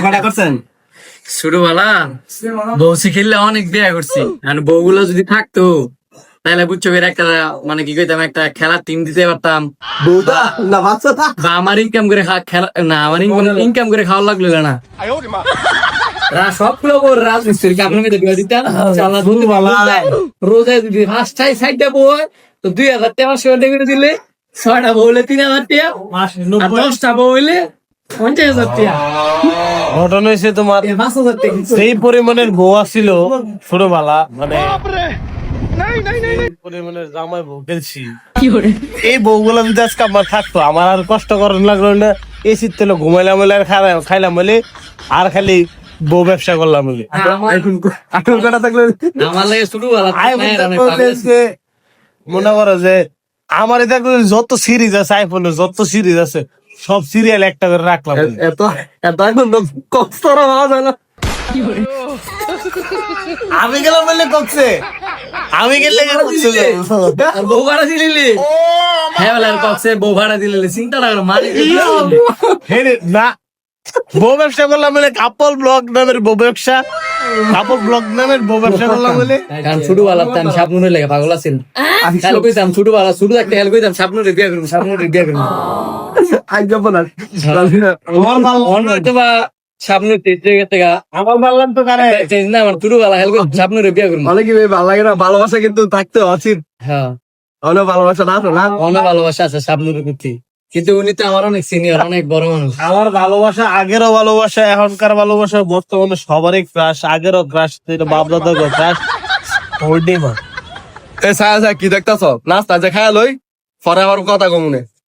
কটা করছেন? ছোটবেলা বউ শিখিলে অনেক বিয়ে করছি। বউগুলো যদি থাকতো তাহলে বুঝছো একটা মানে কি কইতাম, একটা খেলার টিম দিতে পারতাম, বউটা না বাচ্চাটা? বা আমার ইনকাম করে খেলা না, আমার ইনকাম করে খাওয়া লাগলো না। সবগুলো রাজমিস্ত্রি আপনার মেয়েদের বিয়ে দিতাম। রোজায় যদি পাঁচটায় সাইডটা বই তো 2000 টাকা সেটা করে দিলে, 6টা বউ হলে 3000 টাকা, আর 10টা বউ হইলে 50,000 টাকা। ঘটনা হয়েছে তোমার 5,000 টাকা। সেই পরিমাণের বউ ছিল ছোটবেলা, মানে পরিমাণের জামাই বউ খেলছি। এই বউগুলো যদি আজকে আমার থাকতো, আমার আর কষ্ট করার লাগলো না। এসির তেলে ঘুমাইলাম বলে আর খাইলাম বলে আর খালি বউ ব্যবসা করলাম বলে। আঠুর কটা থাকলে আমার লাগে ছোটবেলা মনে করো যে আমার এটা যত সিরিজ আছে, আইফোনের যত সিরিজ আছে সব সিরিয়াল একটা করে রাখলাম। এত এত এখন কষ্ট পাওয়া যায় না। আমি গেলাম বললে কমছে, আমি গেলে আর বউ ভাড়া দিলি। হ্যাঁ বলে আর কক্সে বউ ভাড়া দিলে চিন্তা না করো মানে না। বউ ব্যবসা করলাম বলে কাপল ব্লগ নামের বউ ব্যবসা, কাপল ব্লগ নামের বউ ব্যবসা করলাম বলে। কারণ ছোটবেলা আমি স্বপ্নের লেগে পাগল আছেন। খেয়াল কইতাম ছোটবেলা শুরু একটা খেয়াল কইতাম স্বপ্নের বিয়ে করবো, স্বপ্নের বিয়ে করবো। আজ যাব না। হয়তো বা স্বপ্নের থেকে আমার মারলাম তো কারে চেঞ্জ না, আমার ছোটবেলা খেয়াল করে স্বপ্নের বিয়ে করবো। অনেক ভালো লাগে না, ভালোবাসা কিন্তু থাকতে অচিত। হ্যাঁ অনেক ভালোবাসা না তো না, অনেক ভালোবাসা আছে স্বপ্নের প্রতি, কিন্তু উনি তো আমার অনেক সিনিয়র, অনেক বড় মানুষ। আমার ভালোবাসা আগেরও ভালোবাসা, এখনকার ভালোবাসা, বর্তমানে সবারই ক্রাশ, আগেরও ক্রাশ, বাপ দাদারও ক্রাশ। এ ছায়া ছায়া কি দেখতেছ? নাস্তা যে খায়া লই, পরে আবার কথা কমুনে।